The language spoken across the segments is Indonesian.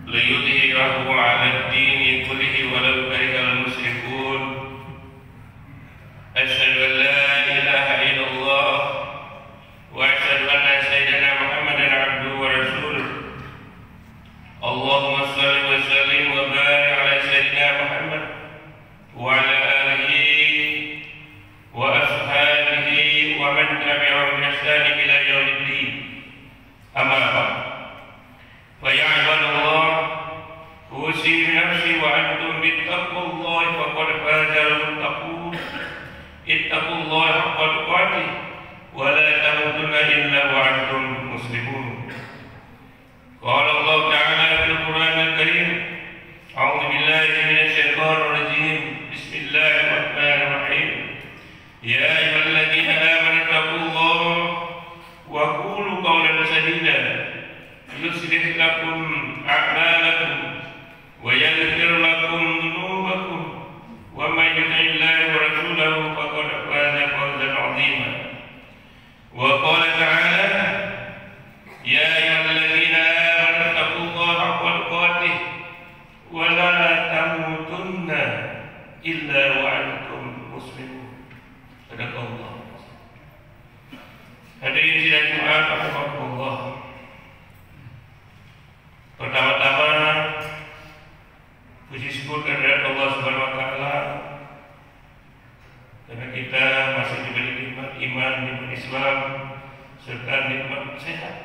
ليظهره على الدين كله ولو كره المشركون. أشهد أن لا إله إلا الله وأشهد أن سيدنا محمدا عبده ورسوله. اللهم صل وسلم وبارك على سيدنا محمد وعلى آله وأصحابه ومن تبعهم بإحسان إلى يوم الدين. أما بعد، فيا عباد الله، أوصي بنفسي وأنتم بتقوى الله فقد فاز المتقون. اتقوا الله حق تقاته ولا تموتن إلا وأنتم مسلمون. قال الله تعالى في القرآن الكريم: أعوذ بالله من الشيطان الرجيم. بسم الله الرحمن الرحيم. يا أيها الذين آمنوا اتقوا الله وقولوا قولا سديدا يصلح لكم أعمالكم ويغفر لكم ذنوبكم ومن يطع الله ورسوله فقد فاز فوزا عظيما. وقال تعالى: يا أيها الذين آمنوا اتقوا الله حق تقاته ولا تموتن إلا وأنتم مسلمون. صدق الله. Hadirin sidang Jumat rahimakumullah. Pertama-tama, puji syukur kepada Allah Subhanahu wa taala karena kita masih diberi nikmat iman, nikmat Islam serta nikmat sehat,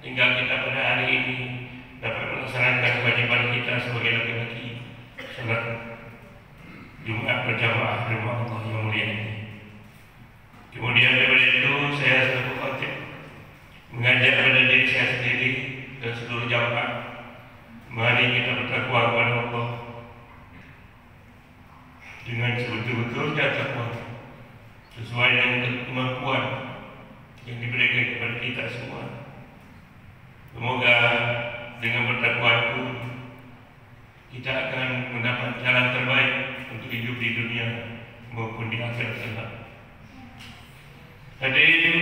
tinggal kita pada hari ini dapat melaksanakan kewajiban kita sebagai laki-laki, salat Jumat berjamaah di rumah Allah yang mulia ini. Kemudian daripada itu, saya selaku khatib mengajak pada diri saya sendiri dan seluruh jamaah, mari kita bertakwa kepada Allah dengan sebetul-betulnya takwa, sesuai dengan kemampuan yang diberikan kepada kita semua. Semoga dengan bertakwa itu kita akan mendapat jalan terbaik untuk hidup di dunia maupun di akhirat kelak. Hadirin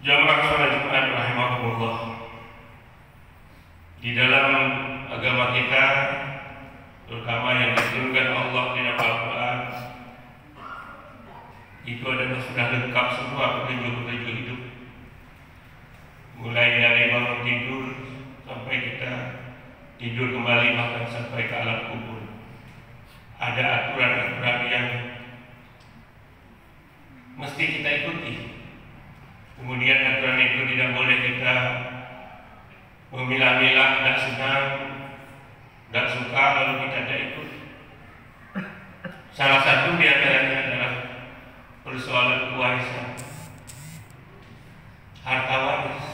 jamaah salat Jumat rahimakumullah. Di dalam agama kita, terutama yang diturunkan Allah di dalam Al-Quran, itu adalah sudah lengkap semua petunjuk-petunjuk hidup, mulai dari bangun tidur sampai kita tidur kembali, bahkan sampai ke alam kubur. Ada aturan-aturan yang mesti kita ikuti. Kemudian aturan itu tidak boleh kita memilah-milah, tidak senang, tidak suka lalu kita tidak ikut. Salah satu di antaranya adalah persoalan kewarisan, harta waris.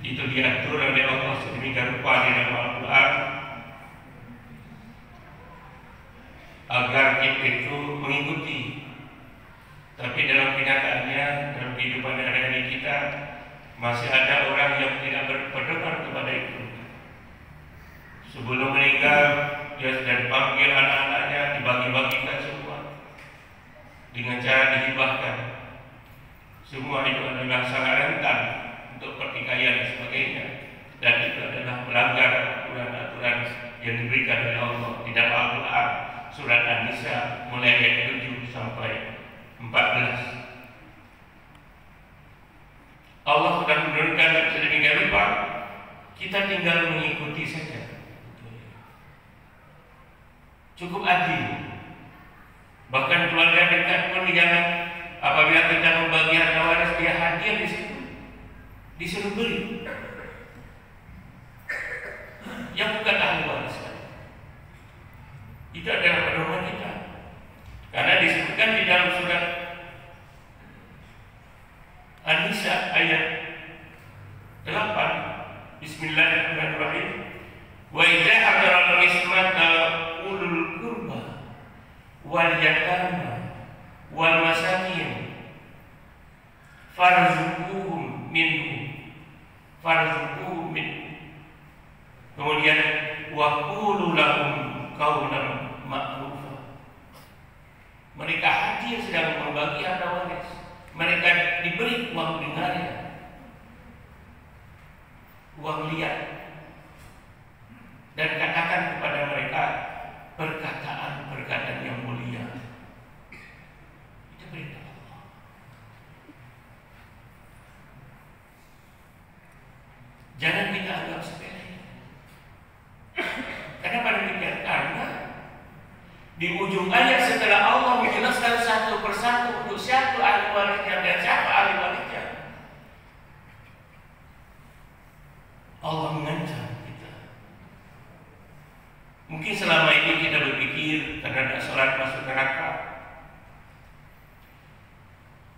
Itu diatur oleh Allah sedemikian rupa di dalam Al-Quran agar kita itu mengikuti. Tapi dalam kenyataannya, dalam kehidupan hari-hari kita, masih ada orang yang tidak berpedoman kepada itu. Sebelum meninggal, dia sudah dipanggil anak-anaknya, dibagi-bagikan semua dengan cara dihibahkan. Semua itu adalah sangat rentan untuk pertikaian dan sebagainya, dan itu adalah melanggar aturan-aturan yang diberikan oleh Allah di dalam Al-Quran surat An-Nisa mulai ayat 7 sampai 14. Allah sudah menurunkan sedemikian rupa, kita tinggal mengikuti saja. Cukup adil. Bahkan keluarga dekat pun yang apabila kita membagi harta waris, dia hadir di situ, disuruh beli. Yang bukan ahli waris, itu adalah pedoman kita. Karena disebutkan di dalam surat An-Nisa ayat 8, Bismillahirrahmanirrahim. Wa idza hadara al-qismata ulul qurba wal yatama wal masakin farzuquhum minhu. Kemudian wa qulu lahum qawlan ma'rufa. Mereka hadir sedang membagi harta waris, mereka diberi uang dengannya, uang liar, dan katakan kepada mereka perkataan-perkataan yang mulia. Itu perintah Allah. Jangan kita anggap sepele. Kenapa demikian? Karena di ujung ayat setelah Allah menjelaskan satu persatu untuk siapa ahli warisnya dan siapa ahli warisnya, Allah mengancam kita. Mungkin selama ini kita berpikir karena tidak sholat masuk neraka.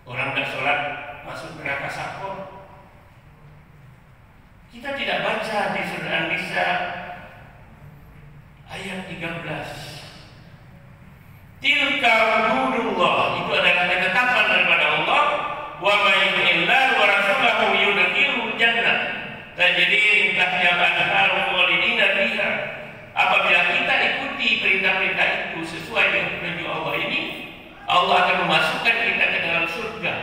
Orang tidak sholat masuk neraka sakor. Kita tidak baca di surah An-Nisa ayat 13. Tilka hududullah, itu adalah ketetapan daripada Allah. Wa may yu'illah wa rasulahu yudkhilul jannah tajri min tahtiha al-anhar khalidina fiha. Apabila kita ikuti perintah-perintah itu sesuai dengan petunjuk Allah ini, Allah akan memasukkan kita ke dalam surga.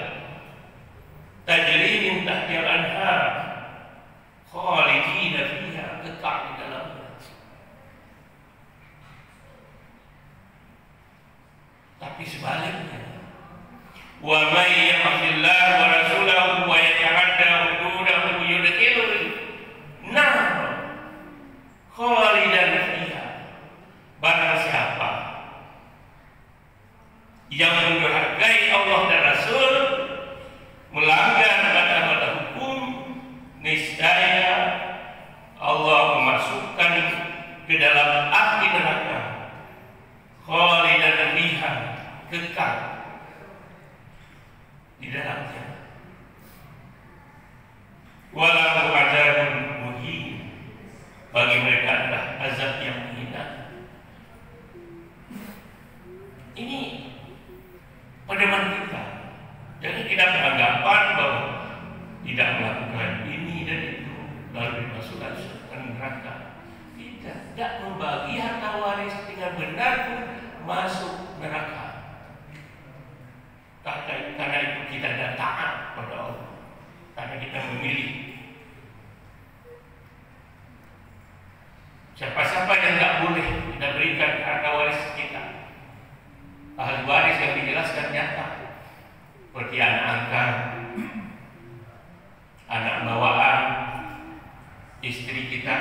Tajri min tahtiha al-anhar khalidina fiha, kekal di dalamnya. Tapi sebaliknya, wa may ya'tillah wa rasulahu wa yata'adda hududahu yudkhilul nar khalidan fiha. Barang siapa yang mendurhakai Allah dan Rasul, melanggar batas-batas hukum, niscaya Allah memasukkan ke dalam api neraka khalidan fiha, kekal di dalamnya. Walau azabun muhin, bagi mereka adalah azab yang menghina. Ini pedoman kita. Jadi kita beranggapan bahwa tidak melakukan ini dan itu lalu dimasukkan ke neraka. Tidak membagi harta waris dengan benar pun masuk neraka. Karena itu kita tidak taat pada Allah, karena kita memilih. Siapa-siapa yang tidak boleh kita berikan harta waris kita, ahli waris yang dijelaskan nyata, seperti anak angkat, anak bawaan, istri kita,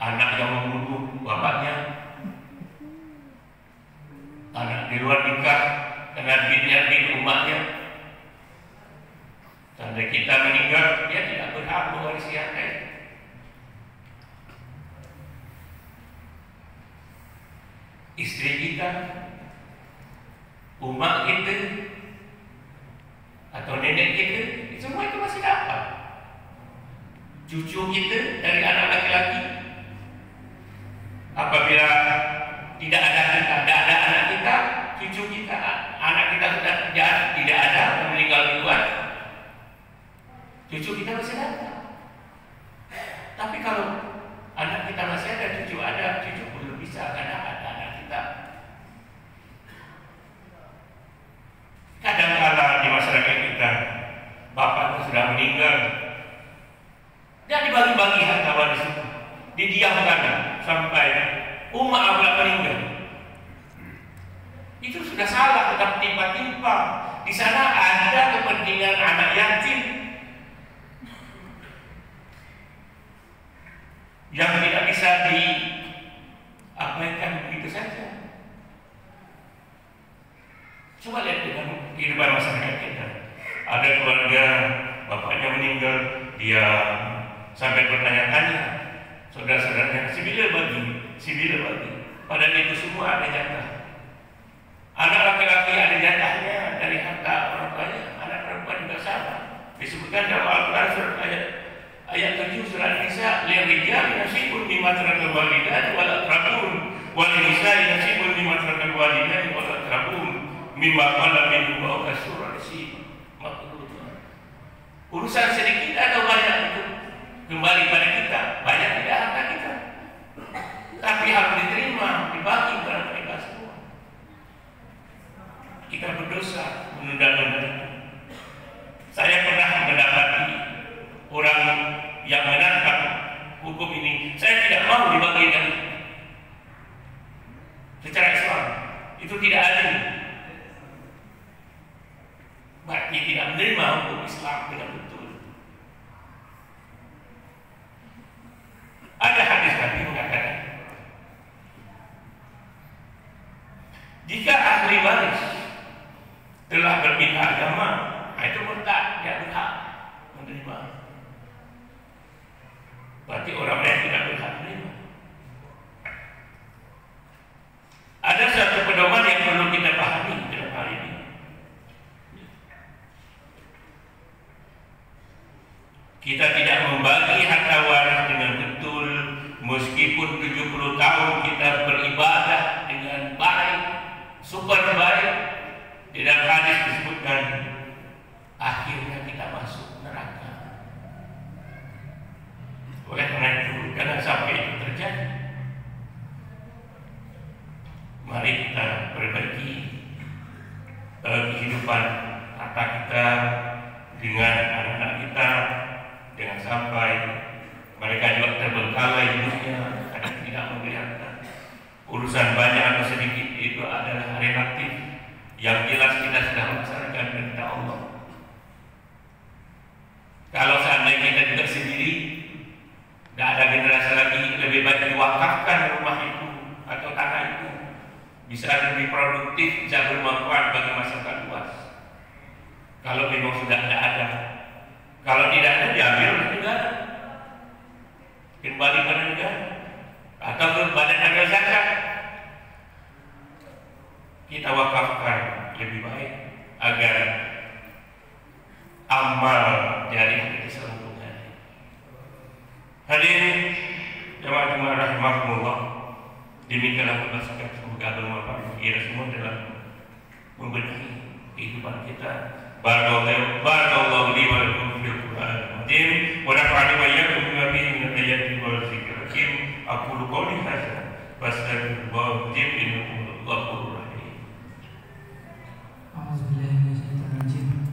anak yang membunuh bapaknya, anak di luar nikah karena binnya bin umatnya. Tanda kita meninggal, dia tidak berhak mewarisi harta itu. Istri kita, umat kita, atau nenek kita, semua itu masih dapat. Cucu kita dari anak laki-laki, apabila tidak ada anak kita, cucu kita, anak kita sudah tidak ada, meninggal duluan, cucu kita masih ada. Tapi kalau anak kita masih ada, cucu ada, cucu belum bisa karena ada anak kita. Kadang-kala di masyarakat kita, bapaknya sudah meninggal, dia dibagi-bagi harta waris itu, didiamkan sampai umat abad meninggal. Itu sudah salah, tetap timpa-timpa. Di sana ada kepentingan anak yatim yang tidak bisa diabaikan begitu saja. Coba lihat dengan kehidupan masyarakat kita. Ada keluarga, bapaknya meninggal, dia sampai bertanya-tanya, saudara-saudaranya, si bila bagi. Padahal itu semua ada jatah. Anak laki-laki ada jatahnya dari harta orang tuanya, anak perempuan juga sama. Disebutkan dalam Al-Quran surat ayat 7 surat An-Nisa, lirijali nasibun mimma tarakal walidayni wal aqrabun wal nisa'i nasibun mimma tarakal walidayni wal aqrabun mimma qala minhu wa kasura nasib. Urusan sedikit atau banyak itu kembali pada kita, banyak tidak harta kita, tapi harus diterima, dibagi kepada mereka semua. Kita berdosa menunda-nunda. Saya pernah mendapati tidak menerima hukum Islam dengan betul. Ada hadis Nabi mengatakan, jika ahli waris telah berpindah agama, itu murtad, dia berhak menerima. Berarti orang lain tidak berhak menerima. Ada satu pedoman yang perlu kita pahami dalam hal ini. Kita tidak membagi harta waris dengan betul, meskipun 70 tahun kita beribadah dengan baik, super baik. Di dalam hadis disebutkan, akhirnya kita masuk neraka. Oleh karena itu, jangan sampai itu terjadi. Mari kita perbaiki kehidupan harta kita dengan anak-anak kita, jangan sampai mereka juga terbengkalai hidupnya karena tidak melihatkan urusan banyak atau sedikit itu adalah relatif. Yang jelas kita sudah melaksanakan perintah Allah. Kalau seandainya kita juga sendiri, tidak ada generasi lagi, lebih baik diwakafkan rumah itu atau tanah itu, bisa lebih produktif, bisa bermanfaat bagi masyarakat luas. Kalau memang sudah tidak ada, kalau tidak ada diambil oleh negara, kembali pada negara atau ke badan agar zakat. Kita wakafkan lebih baik agar amal dari keselambungan. Hadirin jemaah rahimahumullah, demikianlah pembahasan semoga bermanfaat bagi kita semua dalam membenahi kehidupan kita. Barakallahu li wa lakum fil Qur'anil Azim wa nafa'ani wa iyyakum bima fihi min al-ayati wal dzikril hakim. Aqulu qawli hadza wa astaghfirullaha innahu ghafurur rahim.